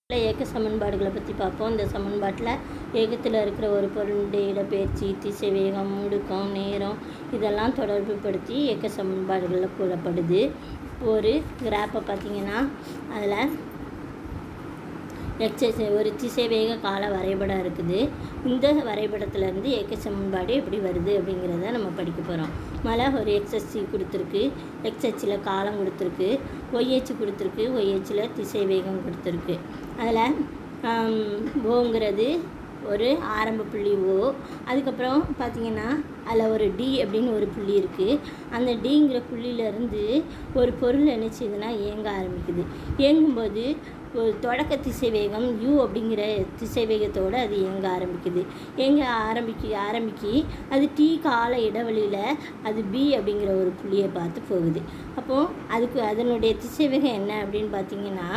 ஏக்க சமன்பாடுகளை பற்றி பார்ப்போம். இந்த சமன்பாட்டில் ஏக்கத்தில் இருக்கிற ஒரு பொருளுடைய இடப்பெயர்ச்சி, திசைவேகம், முடுக்கம், நேரம் இதெல்லாம் தொடர்பு படுத்தி ஏக்க சமன்பாடுகளில் கூறப்படுது. ஒரு கிராஃபை பார்த்திங்கன்னா அதில் ஒரு திசைவேக கால வரைபடம் இருக்குது. இந்த வரைபடத்துலேருந்து ஏக்க சமன்பாடு எப்படி வருது அப்படிங்கிறத நம்ம படிக்க போகிறோம். ஒரு எக்ஸ்எஸ்சி கொடுத்துருக்கு, எக்ஸ்ஹெச்சில் காலம் கொடுத்துருக்கு, ஒய்ஹெச் கொடுத்துருக்கு, ஒய்ஹெச்சில் திசைவேகம் கொடுத்துருக்கு. அதில் ஓங்கிறது ஒரு ஆரம்ப புள்ளி ஓ. அதுக்கப்புறம் பார்த்திங்கன்னா அதில் ஒரு டி அப்படின்னு ஒரு புள்ளி இருக்குது. அந்த டிங்கிற புள்ளியிலேருந்து ஒரு பொருள் என்ன செய்யுதுன்னா இயங்க ஆரம்பிக்குது. இயங்கும்போது ஒரு தொடக்க திசைவேகம் யூ அப்படிங்கிற திசைவேகத்தோடு அது இயங்க ஆரம்பிக்குது. ஆரம்பிக்கி அது டி கால இடைவெளியில் அது பி அப்படிங்கிற ஒரு புள்ளியை பார்த்து போகுது. அப்போது அதனுடைய திசைவேகம் என்ன அப்படின்னு பார்த்திங்கன்னா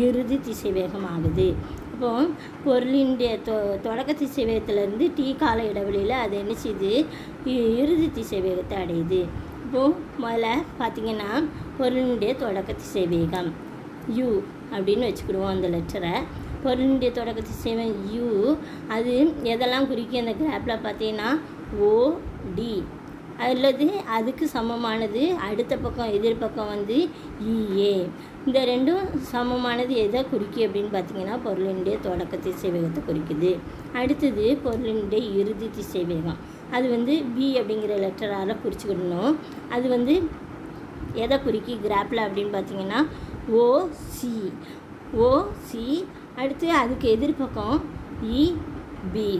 இறுதி திசைவேகம் ஆகுது. அப்போது பொருளினுடைய தொடக்க திசைவேகத்திலேருந்து டி கால இடைவெளியில் அது என்ன செய்யுது, இறுதி திசைவேகத்தை அடையுது. இப்போது முதல்ல பார்த்திங்கன்னா பொருளினுடைய தொடக்க திசைவேகம் யூ அப்படின்னு வச்சுக்கிடுவோம். அந்த லெட்டரை பொருளினுடைய தொடக்க திசைவேகம் யூ அது எதெல்லாம் குறிக்கும் அந்த கிராஃபில் பார்த்தீங்கன்னா ஓடி அல்லது அதுக்கு சமமானது அடுத்த பக்கம் எதிர்பக்கம் வந்து இஏ. இந்த ரெண்டும் சமமானது எதை குறிக்கும் அப்படின்னு பார்த்திங்கன்னா பொருளினுடைய தொடக்க திசைவேகத்தை குறிக்குது. அடுத்தது பொருளினுடைய இறுதி திசைவேகம் அது வந்து பி அப்படிங்கிற லெட்டரால் குறிச்சிக்கிடணும். அது வந்து எதை குறிக்கி கிராஃபில் அப்படின்னு பார்த்திங்கன்னா ஓசி. அடுத்து அதுக்கு எதிர்பக்கம் இபி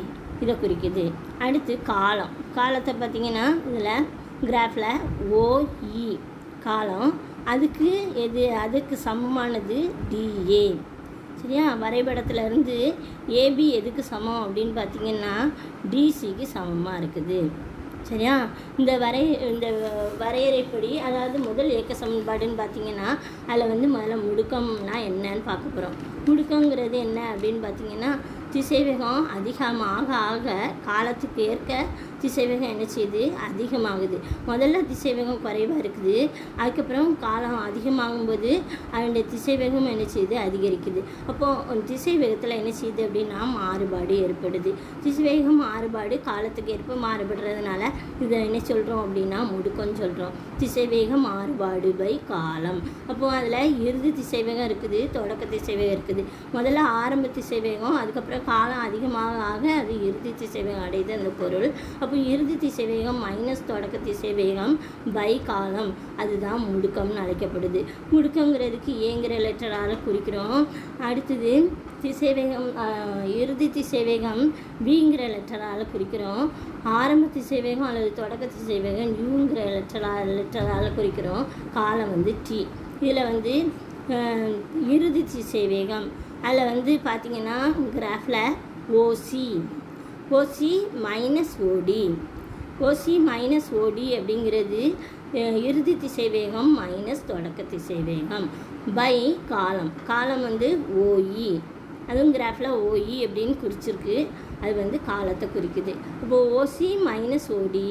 இதை குறிக்குது. அடுத்து காலத்தை பார்த்திங்கன்னா இதில் கிராஃபில் ஓஇ காலம் அதுக்கு சமமானது டிஏ. சரியா? வரைபடத்தில் இருந்து ஏபி எதுக்கு சமம் அப்படின்னு பார்த்திங்கன்னா டிசிக்கு சமமாக இருக்குது. சரியா? இந்த வரையறைப்படி அதாவது முதல் ஏக்க சமன்பாடுன்னு பார்த்திங்கன்னா அதில் வந்து முதல்ல முடுக்கம்னா என்னன்னு பார்க்க போகிறோம். முடுக்கங்கிறது என்ன அப்படின்னு பார்த்திங்கன்னா திசைவேகம் அதிகமாக ஆக காலத்துக்கு ஏற்க திசைவேகம் என்ன செய்யுது, அதிகமாகுது. முதல்ல திசைவேகம் குறைவாக இருக்குது, அதுக்கப்புறம் காலம் அதிகமாகும்போது அதனுடைய திசைவேகம் என்ன செய்யுது, அதிகரிக்குது. அப்போது திசைவேகத்தில் என்ன செய்யுது அப்படின்னா மாறுபாடு ஏற்படுது. திசைவேகம் மாறுபாடு காலத்துக்கு ஏற்ப மாறுபடுறதுனால இதை என்ன சொல்கிறோம் அப்படின்னா முடுக்கம்னு சொல்கிறோம். திசைவேகம் மாறுபாடு பை காலம். அப்போது அதில் இறுதி திசைவேகம் இருக்குது, தொடக்க திசைவேகம் இருக்குது. முதல்ல ஆரம்ப திசைவேகம், அதுக்கப்புறம் காலம் அதிகமாக ஆக அது இறுதி திசைவேகம் அடையுது அந்த பொருள். அப்போ இறுதி திசைவேகம் மைனஸ் தொடக்க திசைவேகம் பை காலம் அதுதான் முடுக்கம்னு அழைக்கப்படுது. முடுக்கங்கிறதுக்கு ஏங்கிற லெட்டரால் குறிக்கிறோம். அடுத்தது திசைவேகம் இறுதி திசைவேகம் பிங்கிற லெட்டரால் குறிக்கிறோம். ஆரம்ப திசைவேகம் அல்லது தொடக்க திசைவேகம் யூங்கிற லெட்டரால் குறிக்கிறோம். காலம் வந்து டி. இதில் வந்து இறுதி திசைவேகம் அதில் வந்து பார்த்திங்கன்னா கிராஃபில் ஓசி மைனஸ் ஓடி அப்படிங்கிறது இறுதி திசைவேகம் மைனஸ் தொடக்க திசைவேகம் பை காலம் வந்து ஓஇ. அதுவும் கிராஃபில் ஓஇ அப்படின்னு குறிச்சிருக்கு. அது வந்து காலத்தை குறிக்குது. அப்போது OC minus OD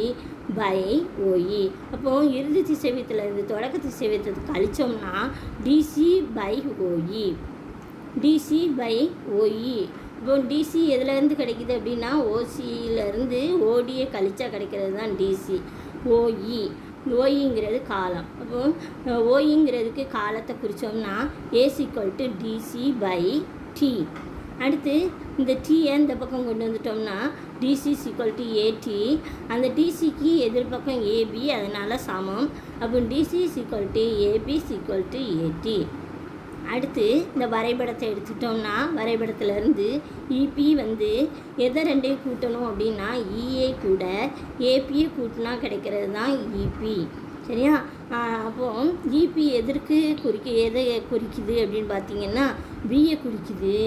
by OE. அப்போது இறுதி திசைவேகத்தில் இருந்து தொடக்க திசைவேகத்தை கழிச்சோம்னா டிசி பை ஓஇ. இப்போ டிசி எதுலேருந்து கிடைக்கிது அப்படின்னா ஓசியிலேருந்து ஓடியை கழிச்சா கிடைக்கிறது தான் டிசி. ஓஇங்கிறது காலம். அப்போது ஓஇங்கிறதுக்கு காலத்தை குறித்தோம்னா ஏசிக்வல் டு டிசி பை டி. அடுத்து இந்த டீயை இந்த பக்கம் கொண்டு வந்துட்டோம்னா டிசி ஈக்குவல் டு ஏடி. அந்த டிசிக்கு எதிர்பக்கம் ஏபி அதனால் சமம். அப்போ DC equal to AB equal to AD. அடுத்து இந்த வரைபடத்தை எடுத்துட்டோம்னா வரைபடத்துலேருந்து இபி வந்து எதை ரெண்டையும் கூட்டணும் அப்படின்னா இஏ கூட ஏபியை கூட்டினா கிடைக்கிறது தான் இபி. சரியா? அப்போது இபி எதை குறிக்குது அப்படின்னு பார்த்திங்கன்னா பியை குறிக்குது.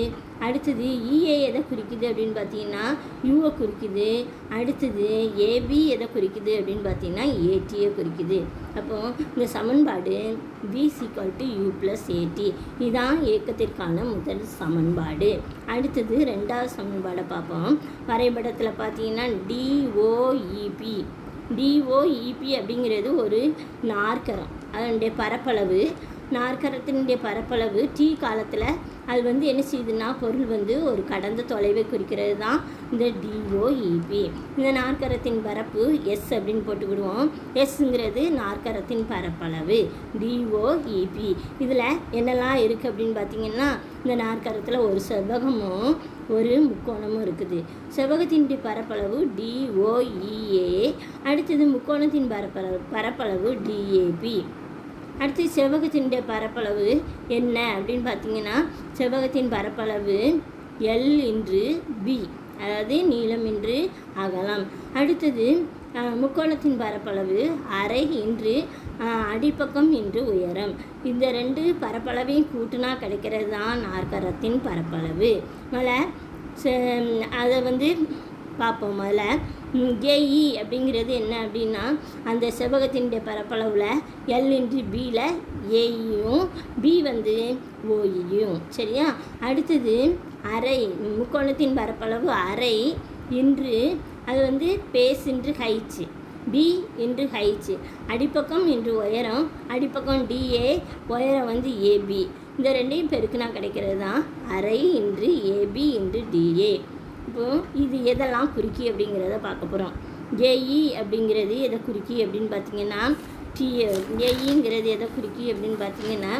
அடுத்தது இஏ எதை குறிக்குது அப்படின்னு பார்த்தீங்கன்னா யூவை குறிக்குது. அடுத்தது ஏபி எதை குறிக்குது அப்படின்னு பார்த்தீங்கன்னா ஏடியை குறிக்குது. அப்போது இந்த சமன்பாடு v equal to you plus at இதுதான் ஏக்கத்திற்கான முதல் சமன்பாடு. அடுத்தது ரெண்டாவது சமன்பாடை பார்ப்போம். வரைபடத்தில் பார்த்தீங்கன்னா டிஓஇபி அப்படிங்கிறது ஒரு நாற்கரம். அதனுடைய பரப்பளவு நாற்கரத்தினுடைய பரப்பளவு டி காலத்தில் அது வந்து என்ன செய்யுதுன்னா பொருள் வந்து ஒரு கடந்த தொலைவை குறிக்கிறது தான் இந்த டிஓஇபி. இந்த நாற்கரத்தின் பரப்பு எஸ் அப்படின்னு போட்டுக்கிடுவோம். எஸ்ங்கிறது நாற்கரத்தின் பரப்பளவு டிஓஇபி. இதில் என்னெல்லாம் இருக்குது அப்படின்னு பார்த்தீங்கன்னா இந்த நாற்கரத்தில் ஒரு செவ்வகமும் ஒரு முக்கோணமும் இருக்குது. செவ்வகத்தினுடைய பரப்பளவு டிஓஇஏ. அடுத்தது முக்கோணத்தின் பரப்பளவு டிஏபி. அடுத்து செவ்வகத்தினுடைய பரப்பளவு என்ன அப்படின்னு பார்த்தீங்கன்னா செவ்வகத்தின் பரப்பளவு எல் இன்று பி, அதாவது நீளம் இன்று அகலம். அடுத்தது முக்கோணத்தின் பரப்பளவு அரை இன்று அடிப்பக்கம் இன்று உயரம். இந்த ரெண்டு பரப்பளவையும் கூட்டினா கிடைக்கிறது தான் நாற்கரத்தின் பரப்பளவு. அதை வந்து பார்ப்போம். முதல்ல ஏஇ அப்படிங்கிறது என்ன அப்படின்னா அந்த செவ்வகத்தினுடைய பரப்பளவில் எல் இன்று பியில் ஏஇயும் பி வந்து ஓஇயும். சரியா? அடுத்தது அரை, முக்கோணத்தின் பரப்பளவு அரை இன்று அது வந்து பேஸ் இன்று ஹைச்சு, பி இன்று ஹைச்சு. அடிப்பக்கம் இன்று உயரம், அடிப்பக்கம் டிஏ, உயரம் வந்து ஏபி. இந்த ரெண்டையும் பெருக்குனா கிடைக்கிறது தான் அரை இன்று ஏபி இன்று டிஏ. இப்போது இது எதெல்லாம் குறிக்கி அப்படிங்கிறத பார்க்க போகிறோம். ஏஇ அப்படிங்கிறது எதை குறிக்கி அப்படின்னு பார்த்தீங்கன்னா ஏஇங்கிறது எதை குறிக்கி அப்படின்னு பார்த்தீங்கன்னா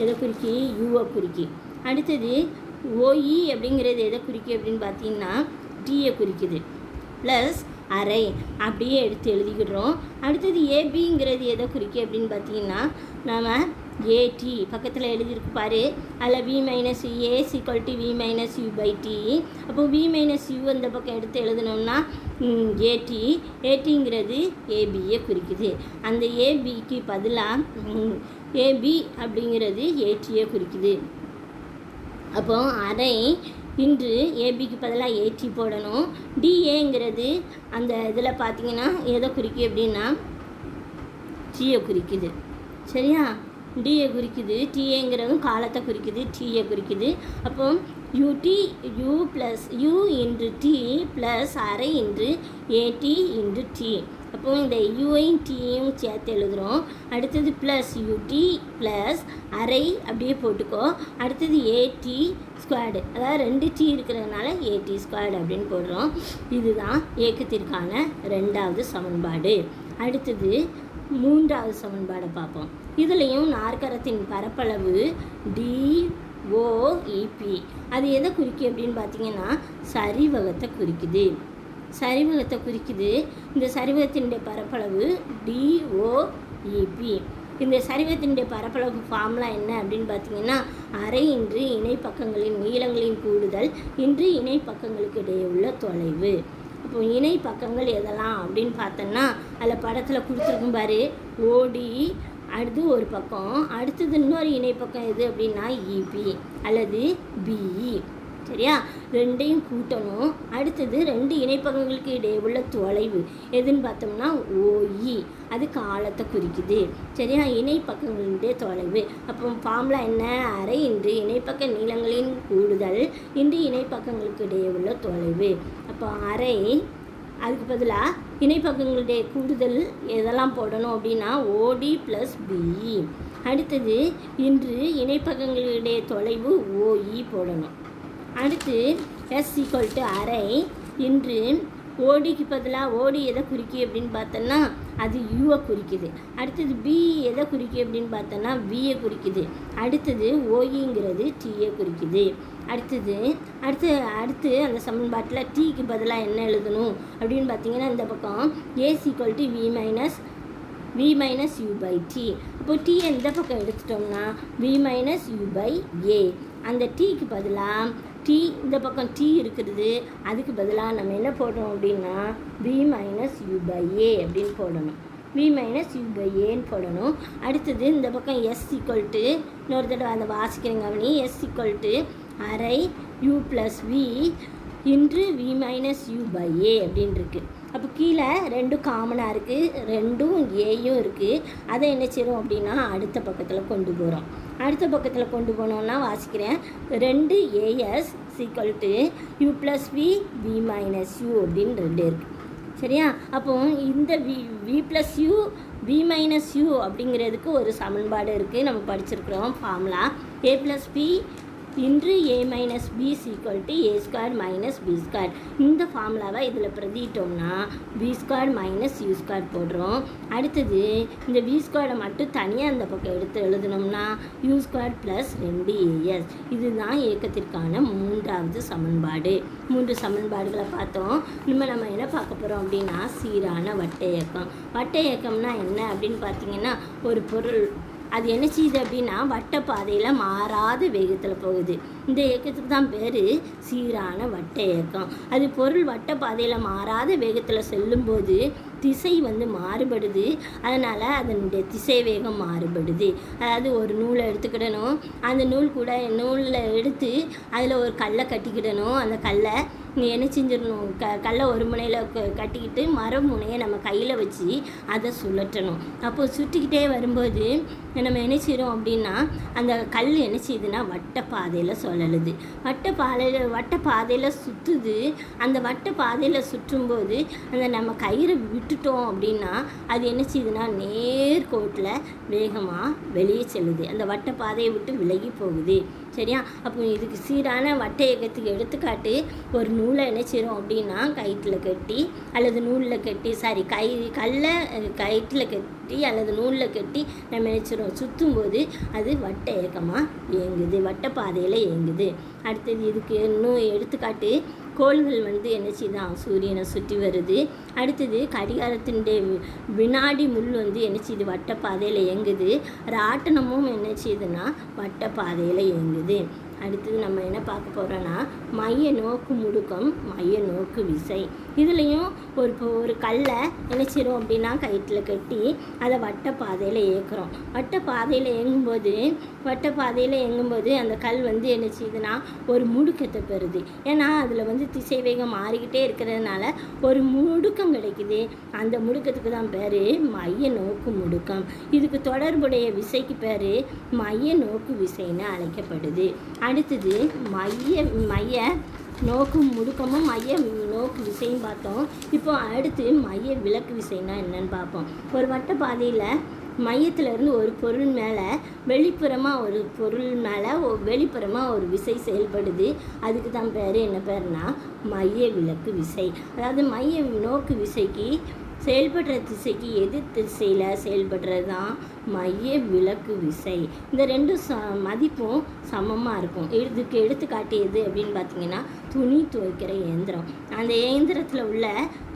எதை குறிக்கி? யூவை குறிக்கி. அடுத்தது ஓஇ அப்படிங்கிறது எதை குறிக்கி அப்படின்னு பார்த்தீங்கன்னா டியை குறிக்குது. ப்ளஸ் அரை அப்படியே எடுத்து எழுதிக்கிடுறோம். அடுத்தது ஏபிங்கிறது எதை குறிக்கி அப்படின்னு பார்த்தீங்கன்னா நம்ம ஏடி பக்கத்தில் எழுதியிருக்கு பாரு. அதில் V minus A equal to V minus U by T. அப்போ வி மைனஸ் யூ அந்த பக்கம் எடுத்து எழுதினோம்னா ஏடி. ஏடிங்கிறது ஏபியை குறிக்குது. அந்த ஏபிக்கு பதிலாக ஏபி அப்படிங்கிறது ஏடியை குறிக்குது. அப்போ அரை இன்று ஏபிக்கு பதிலாக ஏடி போடணும். டிஏங்கிறது அந்த இதில் பார்த்தீங்கன்னா எதை குறிக்கி அப்படின்னா டியை குறிக்குது. சரியா? டியை குறிக்குது. டிஏங்கிறதும் காலத்தை குறிக்குது, டியை குறிக்குது. அப்போ யூடி யூ ப்ளஸ் யூ இன்று டி ப்ளஸ் அரை இன்று ஏடி இன்று டி. அப்போ இந்த யூஐயும் டியும் சேர்த்து எழுதுகிறோம். அடுத்தது ப்ளஸ் யூடி ப்ளஸ் அரை அப்படியே போட்டுக்கோ. அடுத்தது ஏடி ஸ்கொயர்டு, அதாவது ரெண்டு டி இருக்கிறதுனால ஏடி ஸ்கொயர்டு அப்படின்னு போடுறோம். இதுதான் ஏக்கத்திற்கான ரெண்டாவது சமன்பாடு. அடுத்தது மூன்றாவது சமன்பாடை பார்ப்போம். இதுலேயும் நாற்கரத்தின் பரப்பளவு டிஓஇபி. அது எதை குறிக்கி அப்படின்னு பார்த்தீங்கன்னா சரிவகத்தை குறிக்குது. சரிவகத்தை குறிக்குது. இந்த சரிவகத்தினுடைய பரப்பளவு டிஓஇபி. இந்த சரிவகத்தினுடைய பரப்பளவு ஃபார்முலா என்ன அப்படின்னு பார்த்தீங்கன்னா அரை இன்று இணைப்பக்கங்களின் நீளங்களின் கூடுதல் இன்று இணைப்பக்கங்களுக்கு இடையே உள்ள தொலைவு. இப்போ இணை பக்கங்கள் எதெல்லாம் அப்படின்னு பார்த்தோன்னா அதில் படத்தில் கொடுத்துருக்கும் பாரு. ஓடி அடுத்து ஒரு பக்கம், அடுத்தது இன்னொரு இணைப்பக்கம் எது அப்படின்னா இபி அல்லது பிஇ. சரியா? ரெண்டையும் கூட்டணும். அடுத்தது ரெண்டு இணைப்பக்கங்களுக்கு இடையே உள்ள தொலைவு எதுன்னு பார்த்தோம்னா ஓஇ. அது காலத்தை குறிக்குது. சரியா? இணைப்பக்கங்களுடைய தொலைவு. அப்போ ஃபார்முலா என்ன? அரை இன்று இணைப்பக்க நீளங்களின் கூடுதல் இன்று இணைப்பக்கங்களுக்கு இடையே உள்ள தொலைவு. அப்போ அரை, அதுக்கு பதிலாக இணைப்பக்கங்களுடைய கூடுதல் எதெல்லாம் போடணும் அப்படின்னா ஓடி ப்ளஸ் பிஇ. அடுத்தது இன்று இணைப்பக்கங்களுடைய தொலைவு ஓஇ போடணும். அடுத்து எஸ் ஈக்குவல் டு அரை இன்று ஓடிக்கு பதிலாக ஓடி எதை குறிக்கி அப்படின்னு பார்த்தோன்னா அது யூவை குறிக்குது. அடுத்தது பி எதை குறிக்கி அப்படின்னு பார்த்தோன்னா பியை குறிக்குது. அடுத்தது ஓஇங்கிறது டியை குறிக்குது. அடுத்து அந்த சமன்பாட்டில் டிக்கு பதிலாக என்ன எழுதணும் அப்படின்னு பார்த்தீங்கன்னா இந்த பக்கம் AS equal to V minus U by T. அப்போ டி எந்த பக்கம் எடுத்துட்டோம்னா V minus U by A. அந்த டீக்கு பதிலாக டி இந்த பக்கம் டி இருக்கிறது, அதுக்கு பதிலாக நம்ம என்ன போடுறோம் அப்படின்னா வி மைனஸ் யூ பை ஏ அப்படின்னு போடணும். வி மைனஸ் யூ பை ஏன்னு போடணும். அடுத்தது இந்த பக்கம் எஸ் ஈக்குவல் டு இன்னொரு தடவை அதை வாசிக்கிறேங்க அவனி. எஸ் ஈக்குவல் டு அரை யூ ப்ளஸ் வி இன்று வி மைனஸ் யூ பை ஏ அப்படின்னு இருக்குது. அப்போ கீழே ரெண்டும் காமனாக இருக்குது, ரெண்டும் ஏயும் இருக்குது. அதை என்ன செய்கிறோம் அப்படின்னா அடுத்த பக்கத்தில் கொண்டு போகிறோம். அடுத்த பக்கத்தில் கொண்டு போனோன்னா வாசிக்கிறேன். 2 AS equal to you plus V minus U அப்படின்னு 2 இருக்குது. சரியா? அப்போ இந்த V plus U P minus U அப்படிங்கிறதுக்கு ஒரு சமன்பாடு இருக்குது, நம்ம படிச்சிருக்கிறோம் formula. A plus B into A minus B equal A square minus B square. இந்த ஃபார்முலாவை இதில் பிரதிட்டோம்னா v square minus u square போடுறோம். அடுத்தது இந்த பி ஸ்கொயரை மட்டும் தனியாக அந்த பக்கம் எடுத்து எழுதுனோம்னா யூ ஸ்கொயர் ப்ளஸ் 2as. இதுதான் இயக்கத்திற்கான 3வது சமன்பாடு. 3 சமன்பாடுகளை பார்த்தோம். நம்ம என்ன பார்க்க போகிறோம் அப்படின்னா சீரான வட்ட இயக்கம். வட்ட இயக்கம்னா என்ன அப்படின்னு பார்த்தீங்கன்னா, ஒரு பொருள் அது என்ன செய்யுது அப்படின்னா வட்ட பாதையில் மாறாத வேகத்தில் போகுது. இந்த இயக்கத்துக்கு தான் பேர் சீரான வட்ட இயக்கம். அது பொருள் வட்ட பாதையில் மாறாத வேகத்தில் செல்லும்போது திசை மாறுபடுது, அதனால் அதனுடைய திசை வேகம் மாறுபடுது. அதாவது ஒரு நூலை எடுத்துக்கிடணும், அந்த நூலில் எடுத்து அதில் ஒரு கல்லை கட்டிக்கிடணும். அந்த கல்லை என்ன செஞ்சிடணும், கல்லை ஒரு முனையில் கட்டிக்கிட்டு முனையை நம்ம கையில் வச்சு அதை சுழற்றணும். அப்போது சுற்றிக்கிட்டே வரும்போது நம்ம என்ன செய்கிறோம் அப்படின்னா அந்த கல் என்ன செய்யுதுன்னா வட்ட பாதையில் சுழலுது. வட்ட பாதையில் சுற்றுது. அந்த வட்ட பாதையில் சுற்றும்போது அந்த நம்ம கயிறை விட்டுட்டோம் அப்படின்னா அது என்ன செய்யுதுன்னா நேர்கோட்டில் வேகமாக வெளியே செல்லுது. அந்த வட்ட பாதையை விட்டு விலகி போகுது. சரியா? அப்போ இதுக்கு சீரான வட்ட இயக்கத்துக்கு எடுத்துக்காட்டு, ஒரு நூலை என்ன செய்கிறோம் அப்படின்னா கயிற்றில் கட்டி அல்லது நூலில் கட்டி கல்லை கயிற்றில் கட்டி அல்லது நூலில் கட்டி நம்ம நினைச்சிடும் சுற்றும்போது அது வட்ட இயக்கமாக இயங்குது, வட்ட பாதையில் இயங்குது. அடுத்தது இதுக்கு இன்னும் எடுத்துக்காட்டு, கோள்கள் என்ன செய்யுதான் சூரியனை சுற்றி வருது. அடுத்தது கடிகாரத்தினுடைய வினாடி முள் என்ன செய்யுது வட்ட பாதையில் இயங்குது. ராட்டனமும் என்ன செய்யுதுன்னா வட்ட பாதையில் இயங்குது. அடுத்தது நம்ம என்ன பார்க்க போகிறோன்னா மைய நோக்கு முடுக்கம், மைய நோக்கு விசை. இதுலேயும் ஒரு கல்லை என்ன செய்கிறோம் அப்படின்னா கயிற்றில் கட்டி அதை வட்ட பாதையில் இயக்குறோம். வட்ட பாதையில் இயங்கும்போது அந்த கல் என்ன செய்யுதுன்னா ஒரு முடுக்கத்தை பெறுது. ஏன்னா அதில் திசை வேகம் மாறிக்கிட்டே இருக்கிறதுனால ஒரு முடுக்கம் கிடைக்குது. அந்த முடுக்கத்துக்கு தான் பேர் மைய நோக்கு முடுக்கம். இதுக்கு தொடர்புடைய விசைக்கு பேர் மைய நோக்கு விசைன்னு அழைக்கப்படுது. அடுத்தது மைய நோக்கு முடுக்கமும் மைய நோக்கு விசையும் பார்த்தோம். இப்போ அடுத்து மைய விலக்கு விசைன்னா என்னன்னு பார்ப்போம். ஒரு வட்ட பாதையில் மையத்திலிருந்து ஒரு பொருள் மேலே வெளிப்புறமாக ஒரு விசை செயல்படுது. அதுக்கு தான் பேர் என்ன பேர்னா மைய விலக்கு விசை. அதாவது மைய நோக்கு விசைக்கு செயல்படுற திசைக்கு எதிர் திசையில் செயல்படுறது தான் மைய விலக்கு விசை. இந்த ரெண்டும் மதிப்பும் சமமாக இருக்கும். இதுக்கு எடுத்துக்காட்டு எது அப்படின்னு பார்த்தீங்கன்னா துணி துவைக்கிற இயந்திரம். அந்த இயந்திரத்தில் உள்ள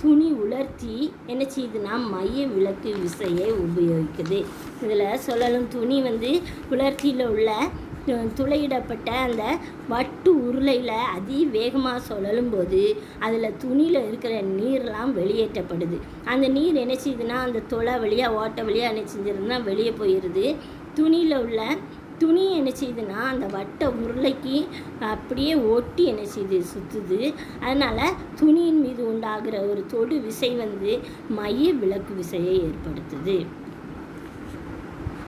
துணி உலர்த்தி என்ன செய்யுதுன்னா மைய விலக்கு விசையை உபயோகிக்குது. இதில் சொல்லணும், துணி உலர்த்தியில் உள்ள துளையிடப்பட்ட அந்த வட்டு உருளையில் அதிவேகமாக சுழலும்போது அதில் துணியில் இருக்கிற நீர்லாம் வெளியேற்றப்படுது. அந்த நீர் என்ன செய்யுதுன்னா அந்த துளை வழியாக ஓட்டை வழியாக என்ன செஞ்சிருதுன்னா வெளியே போயிடுது. துணியில் உள்ள துணி என்ன செய்யுதுன்னா அந்த வட்ட உருளைக்கு அப்படியே ஒட்டி என்ன செய்யுது சுற்றுது. அதனால் துணியின் மீது உண்டாகிற ஒரு தொடு விசை மைய விலக்கு விசையை ஏற்படுத்துது.